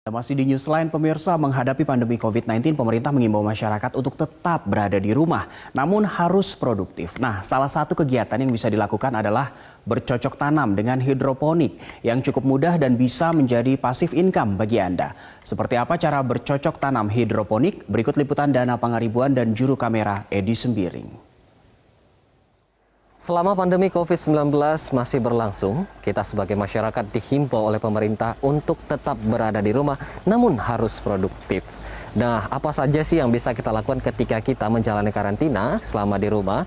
Masih di Newsline, pemirsa, menghadapi pandemi COVID-19, pemerintah mengimbau masyarakat untuk tetap berada di rumah, namun harus produktif. Nah, salah satu kegiatan yang bisa dilakukan adalah bercocok tanam dengan hidroponik yang cukup mudah dan bisa menjadi pasif income bagi Anda. Seperti apa cara bercocok tanam hidroponik? Berikut liputan Dana Pangaribuan dan juru kamera Edi Sembiring. Selama pandemi COVID-19 masih berlangsung, kita sebagai masyarakat dihimbau oleh pemerintah untuk tetap berada di rumah, namun harus produktif. Nah, apa saja sih yang bisa kita lakukan ketika kita menjalani karantina selama di rumah?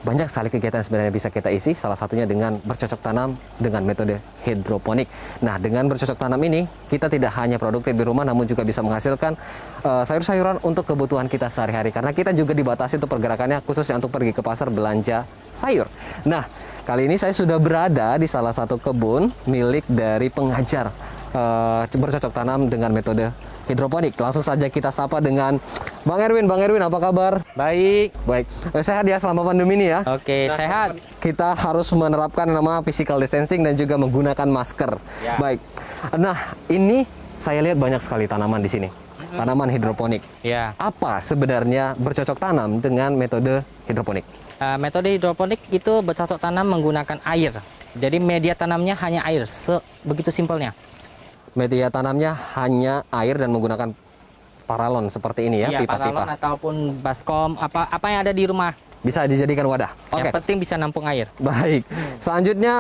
Banyak sekali kegiatan sebenarnya bisa kita isi, salah satunya dengan bercocok tanam dengan metode hidroponik. Nah, dengan bercocok tanam ini, kita tidak hanya produktif di rumah, namun juga bisa menghasilkan sayur-sayuran untuk kebutuhan kita sehari-hari. Karena kita juga dibatasi untuk pergerakannya, khususnya untuk pergi ke pasar belanja sayur. Nah, kali ini saya sudah berada di salah satu kebun milik dari pengajar bercocok tanam dengan metode hidroponik. Langsung saja kita sapa dengan Bang Erwin. Bang Erwin, apa kabar? Baik. Baik. Sehat ya selama pandemi ini ya? Oke, sehat. Kita harus menerapkan nama physical distancing dan juga menggunakan masker. Ya. Baik. Nah, ini saya lihat banyak sekali tanaman di sini. Tanaman hidroponik. Ya. Apa sebenarnya bercocok tanam dengan metode hidroponik? Metode hidroponik itu bercocok tanam menggunakan air. Jadi media tanamnya hanya air. Begitu simpelnya. Media tanamnya hanya air dan menggunakan paralon seperti ini ya, Iya, pipa-pipa. paralon ataupun baskom, apa yang ada di rumah. Bisa dijadikan wadah. Yang penting bisa nampung air. Baik. Selanjutnya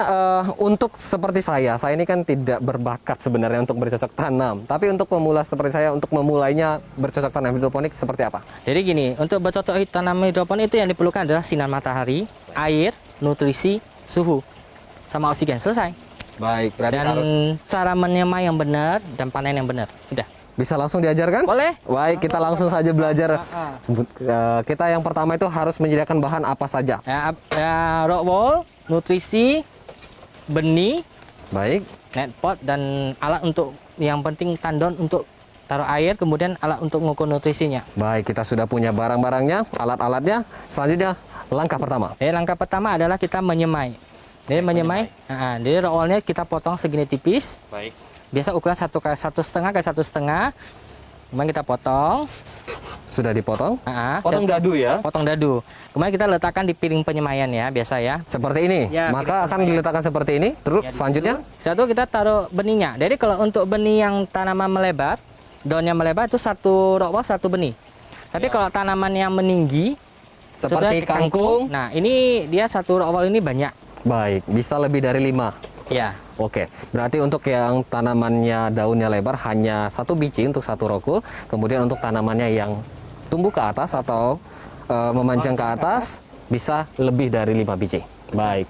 untuk seperti saya ini kan tidak berbakat sebenarnya untuk bercocok tanam. Tapi untuk pemula seperti saya, untuk memulainya bercocok tanam hidroponik seperti apa? Jadi gini, untuk bercocok tanam hidroponik itu yang diperlukan adalah sinar matahari, air, nutrisi, suhu, sama oksigen. Selesai. Baik, berarti Dan harus cara menyemai yang benar dan panen yang benar. Udah. bisa langsung diajarkan? Boleh. Baik, kita langsung saja belajar. Kita yang pertama itu harus menyediakan bahan apa saja? Rock wool, nutrisi, benih, Baik. net pot, dan alat untuk yang penting tandon untuk taruh air, kemudian alat untuk mengukur nutrisinya. Baik, kita sudah punya barang-barangnya, alat-alatnya. Selanjutnya, langkah pertama. Jadi langkah pertama adalah kita menyemai. Jadi menyemai. Jadi rock woolnya kita potong segini tipis. Baik. Biasa ukuran 1,5 ke 1,5. Kemudian kita potong. Sudah dipotong? Potong dadu ya? Potong dadu. Kemudian kita letakkan di piring penyemaian ya, biasa ya. Seperti ini. Ya, maka akan diletakkan seperti ini. Terus selanjutnya? Satu kita taruh benihnya. Jadi kalau untuk benih yang tanaman melebar, daunnya melebar itu satu rock wool satu benih. Tapi kalau tanaman yang meninggi Seperti seperti kangkung. Nah, ini dia satu rock wool ini banyak. Baik, bisa lebih dari 5. Ya. Oke, berarti untuk yang tanamannya daunnya lebar hanya satu biji untuk satu rokul. Kemudian untuk tanamannya yang tumbuh ke atas atau memanjang ke atas bisa lebih dari 5 biji. Baik.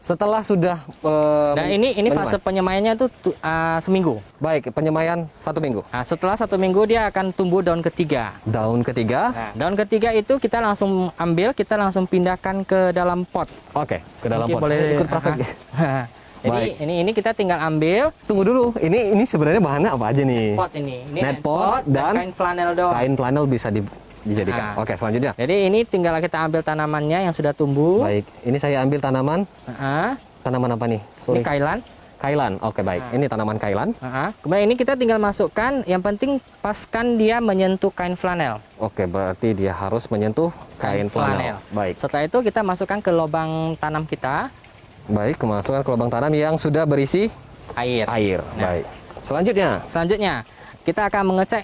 Setelah sudah Dan ini fase penyemaiannya itu seminggu. Baik, penyemaian 1 minggu. Nah, setelah 1 minggu dia akan tumbuh daun ketiga. Daun ketiga. Nah, daun ketiga itu kita langsung ambil, kita langsung pindahkan ke dalam pot. Oke, ke dalam Mungkin pot. boleh Saya ikut praktek. Jadi Baik. ini kita tinggal ambil Tunggu dulu, ini sebenarnya bahannya apa aja nih? pot ini. Ini Net pot dan kain flanel doang. Kain flanel bisa dijadikan. Nah. Oke, selanjutnya. Jadi ini tinggal kita ambil tanamannya yang sudah tumbuh. Baik, ini saya ambil tanaman. Tanaman apa nih? Ini kailan. Kailan. Oke, baik. Ini tanaman kailan. Kemudian ini kita tinggal masukkan, yang penting paskan dia menyentuh kain flanel. Oke, berarti dia harus menyentuh kain flanel. Baik. Setelah itu kita masukkan ke lubang tanam kita Baik, kemasukan ke lubang tanam yang sudah berisi air. Nah. Baik. Selanjutnya, kita akan mengecek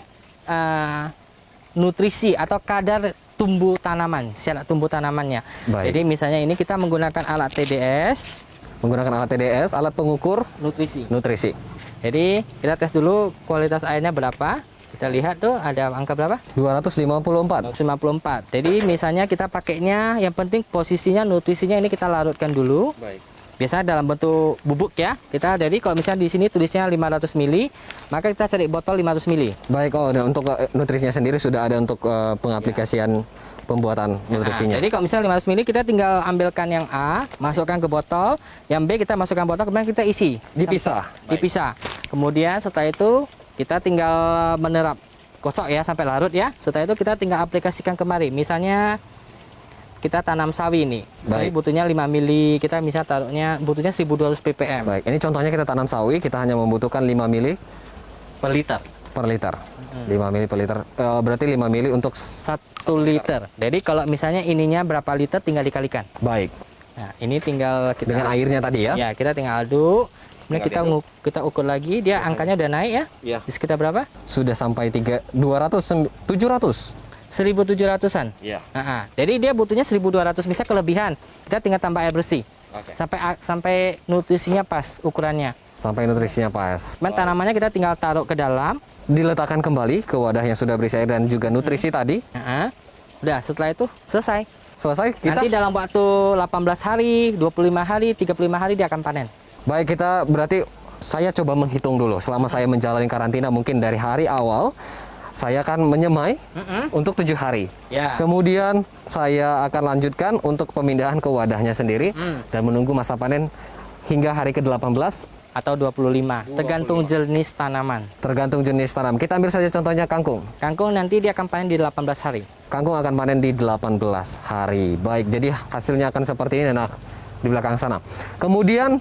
nutrisi atau kadar tumbuh tanaman, syarat tumbuh tanamannya. Baik. Jadi misalnya ini kita menggunakan alat TDS, menggunakan alat TDS, alat pengukur nutrisi. Jadi, kita tes dulu kualitas airnya berapa. Kita lihat tuh ada angka berapa? 254. 254. Jadi misalnya kita pakainya, yang penting posisinya nutrisinya ini kita larutkan dulu. Baik. Biasanya dalam bentuk bubuk ya. Jadi kalau misalnya di sini tulisnya 500 ml, maka kita cari botol 500 ml. Baik, dan untuk nutrisinya sendiri sudah ada untuk pengaplikasian pembuatan nutrisinya. Jadi kalau misalnya 500 ml, kita tinggal ambilkan yang A, masukkan ke botol, yang B kita masukkan botol, kemudian kita isi. Dipisah. Kemudian setelah itu kita tinggal menerap kocok ya sampai larut ya. Setelah itu kita tinggal aplikasikan kemari. Misalnya kita tanam sawi ini. Sawi butuhnya 5 mili, kita bisa taruhnya butuhnya 1200 ppm. Baik, ini contohnya kita tanam sawi, kita hanya membutuhkan 5 mili per liter. per liter. 5 mili per liter. Berarti 5 mili untuk 1 liter. Jadi kalau misalnya ininya berapa liter tinggal dikalikan. baik. Nah, ini tinggal kita Dengan airnya tadi ya. Ya, kita tinggal aduk. Kemudian kita ukur lagi, dia angkanya udah naik ya. Iya. Di sekitar berapa? Sudah sampai 700. 1.700-an. Iya. Jadi dia butuhnya 1.200, bisa kelebihan. Kita tinggal tambah air bersih. Oke. Sampai nutrisinya pas ukurannya. Sampai nutrisinya pas. Cuman tanamannya kita tinggal taruh ke dalam. Diletakkan kembali ke wadah yang sudah berisi air dan juga nutrisi tadi. Udah, setelah itu selesai. Selesai kita. Nanti dalam waktu 18 hari, 25 hari, 35 hari dia akan panen. Baik, kita berarti saya coba menghitung dulu selama saya menjalani karantina, mungkin dari hari awal saya akan menyemai untuk 7 hari. Ya. Kemudian saya akan lanjutkan untuk pemindahan ke wadahnya sendiri dan menunggu masa panen hingga hari ke-18 Atau 25, tergantung jenis tanaman. tergantung jenis tanam. Kita ambil saja contohnya kangkung. Kangkung nanti dia akan panen di 18 hari. Kangkung akan panen di 18 hari. Baik, jadi hasilnya akan seperti ini, nah, di belakang sana. Kemudian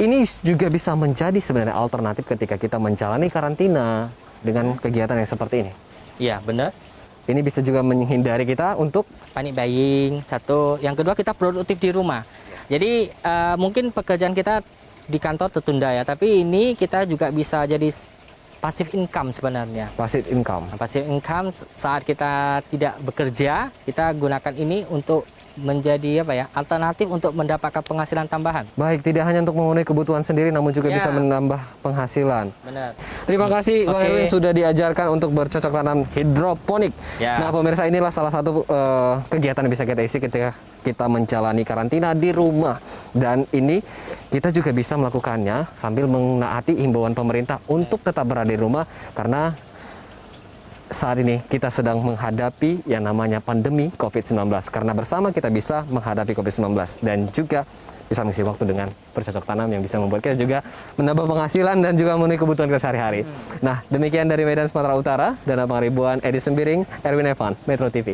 ini juga bisa menjadi sebenarnya alternatif ketika kita menjalani karantina dengan kegiatan yang seperti ini. Iya, benar. Ini bisa juga menghindari kita untuk Panic buying, satu. Yang kedua, kita produktif di rumah. Jadi mungkin pekerjaan kita di kantor tertunda ya, tapi ini kita juga bisa jadi passive income sebenarnya. passive income. Passive income saat kita tidak bekerja, kita gunakan ini untuk menjadi alternatif untuk mendapatkan penghasilan tambahan. Baik, tidak hanya untuk memenuhi kebutuhan sendiri, namun juga Ya. bisa menambah penghasilan. Benar. Terima kasih Bang Oke. Erwin sudah diajarkan untuk bercocok tanam hidroponik. Ya. Nah, pemirsa, inilah salah satu kegiatan yang bisa kita isi ketika kita menjalani karantina di rumah. Dan ini kita juga bisa melakukannya sambil menaati himbauan pemerintah untuk tetap berada di rumah, karena saat ini kita sedang menghadapi yang namanya pandemi COVID-19. Karena bersama kita bisa menghadapi COVID-19 dan juga bisa mengisi waktu dengan bercocok tanam yang bisa membuat kita juga menambah penghasilan dan juga memenuhi kebutuhan kita sehari-hari. Nah, demikian dari Medan, Sumatera Utara, dan Abang Ribuan, Edi Sembiring, Erwin Evan, Metro TV.